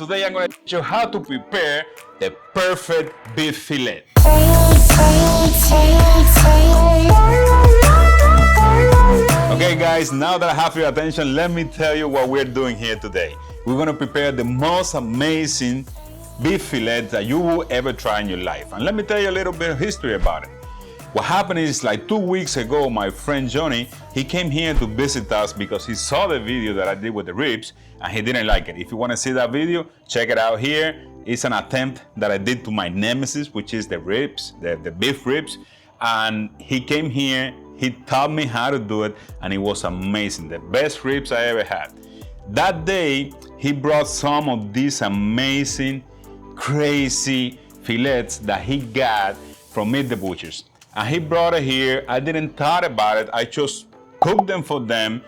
today I'm going to teach you how to prepare the perfect beef fillet. Okay guys, now that I have your attention, let me tell you what we're doing here today. We're going to prepare the most amazing beef fillet that you will ever try in your life. And let me tell you a little bit of history about it. What happened is, like 2 weeks ago, my friend Johnny, he came here to visit us because he saw the video that I did with the ribs and he didn't like it. If you want to see that video, check it out here. It's an attempt that I did to my nemesis, which is the ribs, the beef ribs. And he came here, he taught me how to do it, and it was amazing. The best ribs I ever had. That day, he brought some of these amazing, crazy fillets that he got from Meat the Butchers. And he brought it here. I didn't thought about it. I just cooked them for them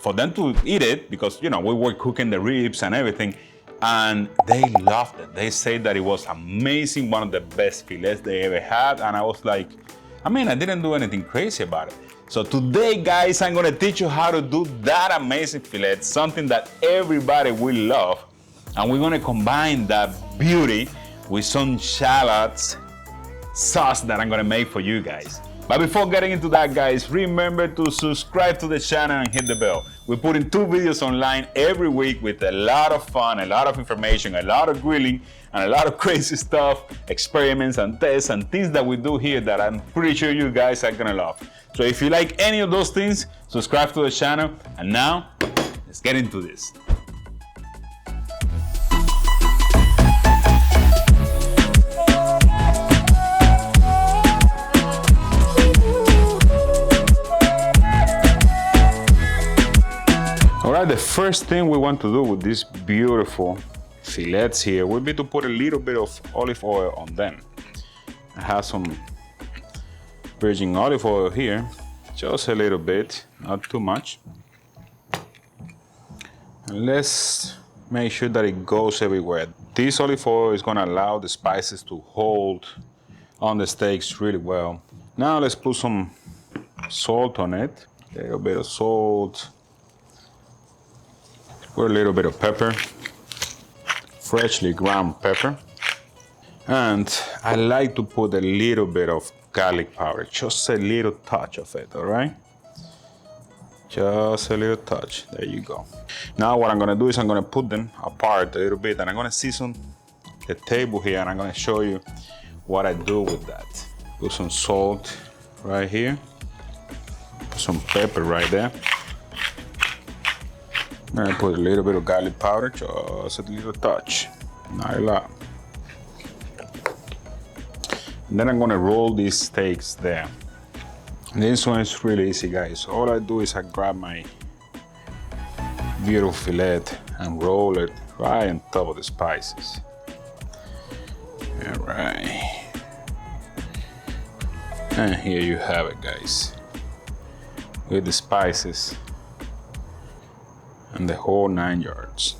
to eat it, because you know we were cooking the ribs and everything, and they loved it. They said that it was amazing, one of the best fillets they ever had. And I was like, I didn't do anything crazy about it. So today, guys, I'm gonna teach you how to do that amazing fillet, something that everybody will love. And we're gonna combine that beauty with some shallots sauce that I'm gonna make for you guys. But before getting into that, guys, remember to subscribe to the channel and hit the bell. We're putting 2 videos online every week with a lot of fun, a lot of information, a lot of grilling, and a lot of crazy stuff, experiments and tests and things that we do here that I'm pretty sure you guys are gonna love. So if you like any of those things, subscribe to the channel. And now, let's get into this. Alright, the first thing we want to do with these beautiful fillets here would be to put a little bit of olive oil on them. I have some virgin olive oil here, just a little bit, not too much. And let's make sure that it goes everywhere. This olive oil is going to allow the spices to hold on the steaks really well. Now let's put some salt on it, a little bit of salt. Put a little bit of pepper, freshly ground pepper. And I like to put a little bit of garlic powder, just a little touch of it, all right? Just a little touch, there you go. Now what I'm gonna do is I'm gonna put them apart a little bit, and I'm gonna season the table here, and I'm gonna show you what I do with that. Put some salt right here, put some pepper right there. And I put a little bit of garlic powder, just a little touch, not a lot. And then I'm gonna roll these steaks there. And this one is really easy, guys. All I do is I grab my beautiful fillet and roll it right on top of the spices. All right. And here you have it, guys, with the spices and the whole 9 yards.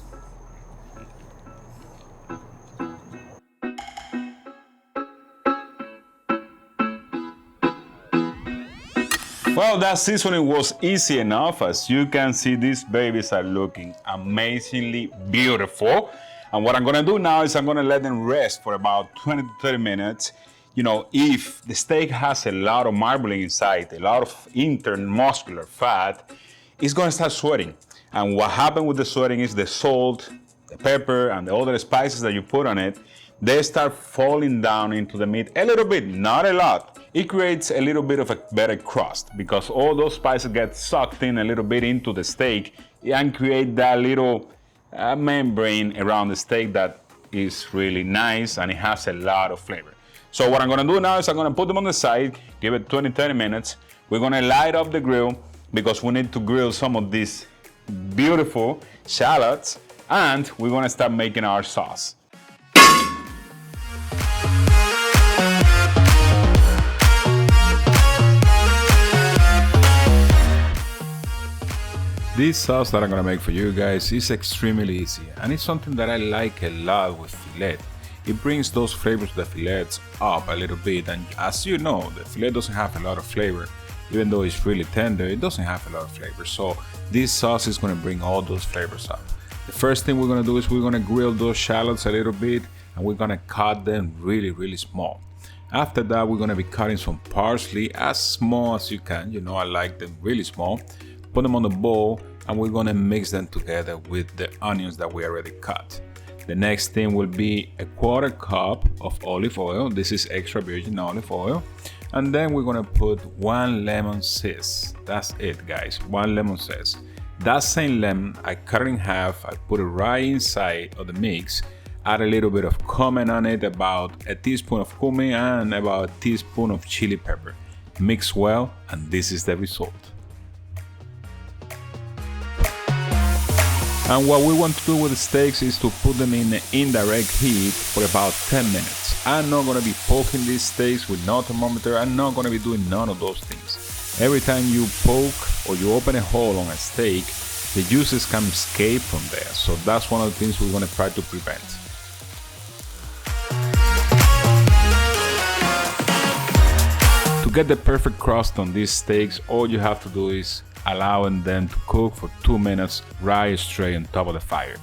Well, that seasoning was easy enough. As you can see, these babies are looking amazingly beautiful. And what I'm gonna do now is I'm gonna let them rest for about 20 to 30 minutes. You know, if the steak has a lot of marbling inside, a lot of intermuscular fat, it's gonna start sweating. And what happened with the sweating is the salt, the pepper, and the other spices that you put on it, they start falling down into the meat a little bit, not a lot. It creates a little bit of a better crust because all those spices get sucked in a little bit into the steak and create that little membrane around the steak that is really nice, and it has a lot of flavor. So what I'm gonna do now is I'm gonna put them on the side, give it 20-30 minutes. We're gonna light up the grill because we need to grill some of these beautiful shallots, and we're gonna start making our sauce. This sauce that I'm gonna make for you guys is extremely easy, and it's something that I like a lot with filet. It brings those flavors of the fillets up a little bit, and as you know, the filet doesn't have a lot of flavor. Even though it's really tender, it doesn't have a lot of flavor. So this sauce is gonna bring all those flavors up. The first thing we're gonna do is we're gonna grill those shallots a little bit, and we're gonna cut them really, really small. After that, we're gonna be cutting some parsley as small as you can. You know, I like them really small. Put them on the bowl, and we're gonna mix them together with the onions that we already cut. The next thing will be a 1/4 cup of olive oil. This is extra virgin olive oil. And then we're gonna put 1 lemon zest. That's it, guys, 1 lemon zest. That same lemon, I cut it in half, I put it right inside of the mix, add a little bit of cumin on it, about a teaspoon of cumin and about a teaspoon of chili pepper. Mix well, and this is the result. And what we want to do with the steaks is to put them in indirect heat for about 10 minutes. I'm not gonna be poking these steaks with no thermometer. I'm not gonna be doing none of those things. Every time you poke or you open a hole on a steak, the juices can escape from there. So that's one of the things we're gonna try to prevent. To get the perfect crust on these steaks, all you have to do is allowing them to cook for 2 minutes right straight on top of the fire.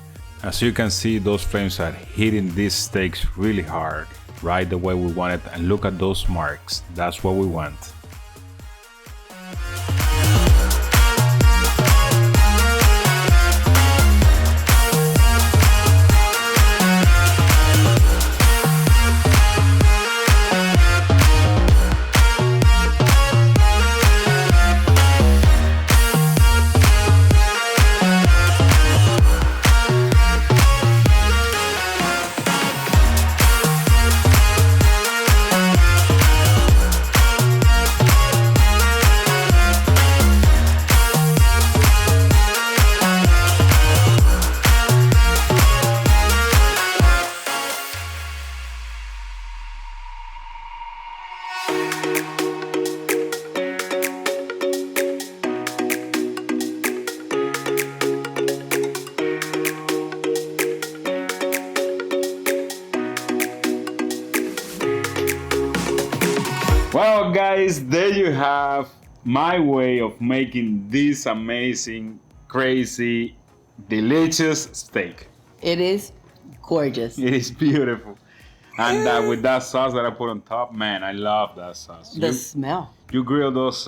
As you can see, those flames are hitting these steaks really hard, right the way we want it, and look at those marks. That's what we want. Well, guys, there you have my way of making this amazing, crazy, delicious steak. It is gorgeous. It is beautiful. And with that sauce that I put on top, man, I love that sauce. The smell. You grill those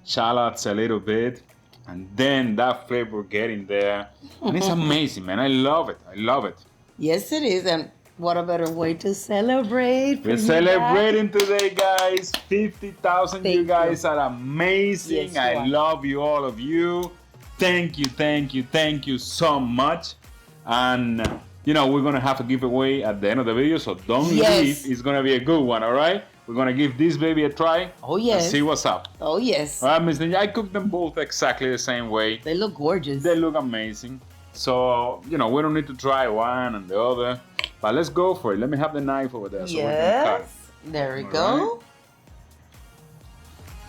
shallots a little bit, and then that flavor get in there. And it's amazing, man. I love it. I love it. Yes, it is. And what a better way to celebrate. We're celebrating today, guys. 50,000. You guys are amazing. Yes, I love you, all of you. Thank you, thank you, thank you so much. And, you know, we're going to have a giveaway at the end of the video, so don't leave. It's going to be a good one, all right? We're going to give this baby a try. Oh, yes. And see what's up. Oh, yes. All right, Miss Ninja, I cooked them both exactly the same way. They look gorgeous. They look amazing. So, you know, we don't need to try one and the other. But let's go for it. Let me have the knife over there so we can cut. There we go.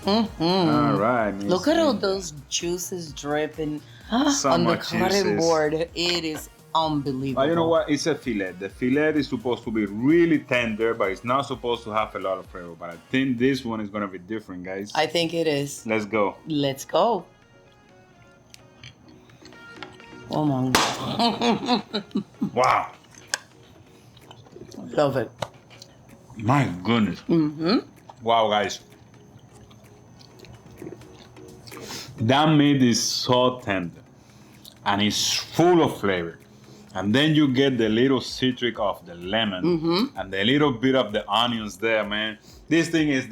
All right. Look at all those juices dripping So on the much cutting juices. board. It is unbelievable. But you know what? It's a fillet. The fillet is supposed to be really tender, but it's not supposed to have a lot of flavor. But I think this one is going to be different, guys. I think it is. Let's go. Let's go. Oh my God. Wow. Love it. My goodness. Wow, guys. That meat is so tender and it's full of flavor. And then you get the little citric of the lemon and the little bit of the onions there, man. This thing is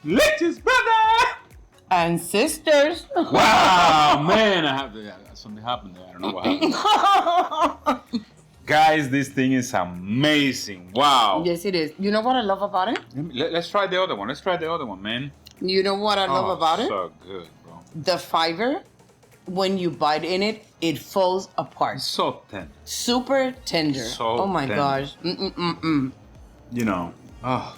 delicious, brother! And sisters. Wow, man. Something happened there. I don't know what happened. Guys, this thing is amazing. Wow. Yes, it is. You know what I love about it? Let's try the other one. Let's try the other one, man. You know what I love about it? So good, bro. The fiber, when you bite in it, it falls apart. So tender. Super tender. So oh my tender. gosh. You know. Oh,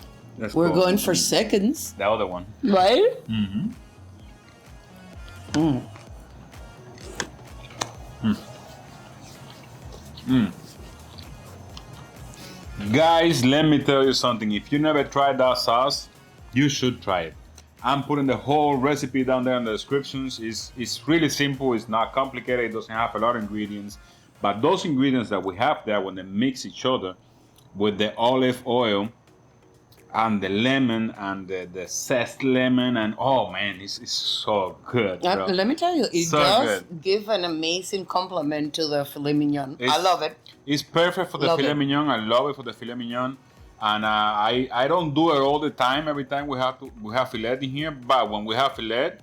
We're going for seconds. The other one. Right? Guys, let me tell you something. If you never tried that sauce, you should try it. I'm putting the whole recipe down there in the descriptions. It's really simple. It's not complicated. It doesn't have a lot of ingredients. But those ingredients that we have there, when they mix each other with the olive oil and the lemon and the zest lemon, and oh man, it's so good, bro. Let me tell you, it So does good. give an amazing compliment to the filet mignon. I love it. It's perfect for the filet mignon. I love it for the filet mignon. And I don't do it all the time. Every time we have filet in here, but when we have filet,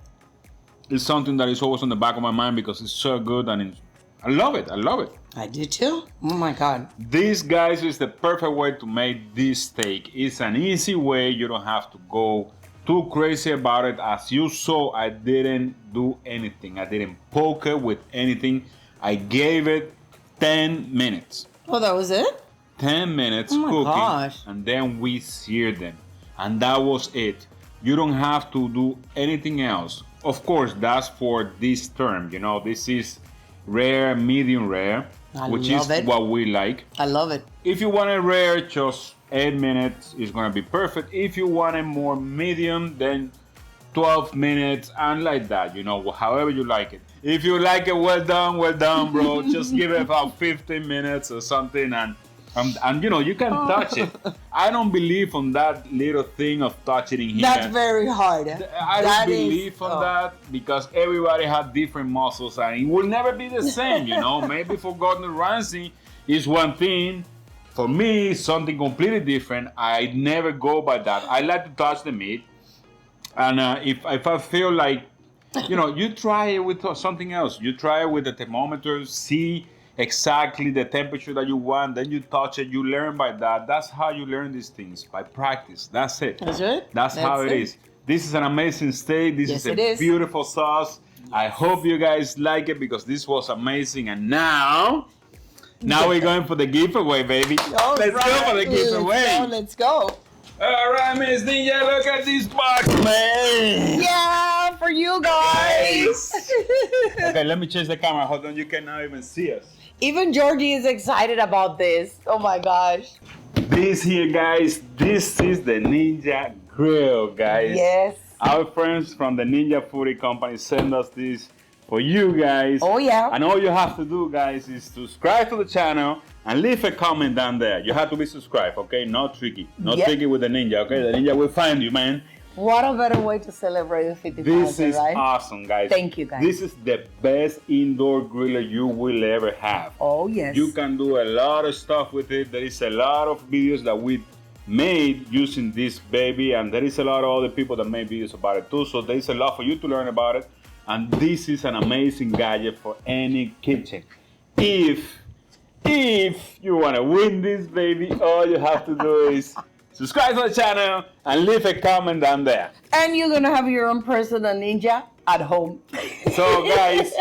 it's something that is always on the back of my mind because it's so good and I love it. I love it. I did too. Oh my God. This, guys, is the perfect way to make this steak. It's an easy way. You don't have to go too crazy about it. As you saw, I didn't do anything. I didn't poke it with anything. I gave it 10 minutes. Oh, that was it? 10 minutes Oh my cooking, gosh. and then we seared them. And that was it. You don't have to do anything else. Of course, that's for this term. You know, this is rare, medium rare, which is what we like. I love it. If you want it rare, just 8 minutes is gonna be perfect. If you want it more medium, then 12 minutes and like that, you know, however you like it. If you like it well done, bro, just give it about 15 minutes or something, and you know, you can touch it. I don't believe on that little thing of touching in here. That's very hard. I don't believe on that because everybody has different muscles and it will never be the same, you know. Maybe for Gordon Ramsay is one thing. For me, it's something completely different. I never go by that. I like to touch the meat. And if I feel like, you know, you try it with something else. You try it with the thermometer, see exactly the temperature that you want, then you touch it, you learn by that. That's how you learn these things, by practice. That's it. That's it. That's how it is. This is an amazing steak. This is a beautiful sauce. I hope you guys like it because this was amazing. And now we're going for the giveaway, baby. Let's go for the giveaway. Let's go. All right, Miss Ninja, look at this box, man. Yeah, for you guys. Okay, let me change the camera. Hold on, you cannot even see us. Even Georgie is excited about this. Oh my gosh. This here, guys, this is the Ninja Grill, guys. Yes. Our friends from the Ninja Foodi company send us this for you guys. Oh yeah. And all you have to do, guys, is subscribe to the channel and leave a comment down there. You have to be subscribed, okay? Not tricky. Not tricky with the Ninja, okay? The Ninja will find you, man. What a better way to celebrate the 50,000, This is awesome, guys. Thank you, guys. This is the best indoor griller you will ever have. Oh, yes. You can do a lot of stuff with it. There is a lot of videos that we made using this baby, and there is a lot of other people that made videos about it too. So there is a lot for you to learn about it. And this is an amazing gadget for any kitchen. If you want to win this baby, all you have to do is subscribe to the channel and leave a comment down there. And you're gonna have your own personal ninja at home. So guys,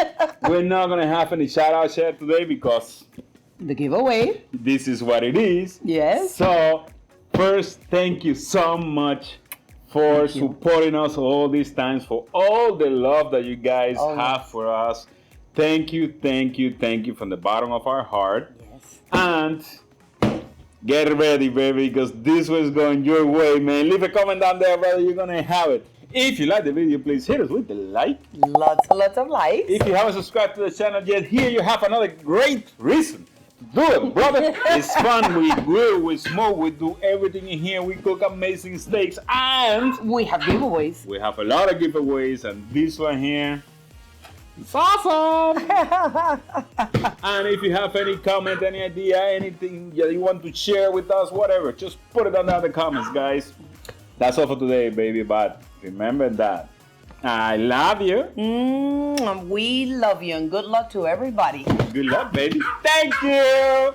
we're not gonna have any shout outs here today because the giveaway. This is what it is. Yes. So first, thank you so much for supporting us all these times, for all the love that you guys have for us. Thank you from the bottom of our heart. Yes. And get ready, baby, because this was going your way, man. Leave a comment down there, brother. You're going to have it. If you like the video, please hit us with the like. Lots of likes. If you haven't subscribed to the channel yet, here you have another great reason. Do it, brother. It's fun. We grill, we smoke, we do everything in here. We cook amazing steaks, and we have giveaways. We have a lot of giveaways, and this one here, it's awesome. And if you have any comment, any idea, anything that you want to share with us, whatever, just put it down in the comments, guys. That's all for today, baby. But remember that I love you. We love you, and good luck to everybody. Good luck, baby. Thank you.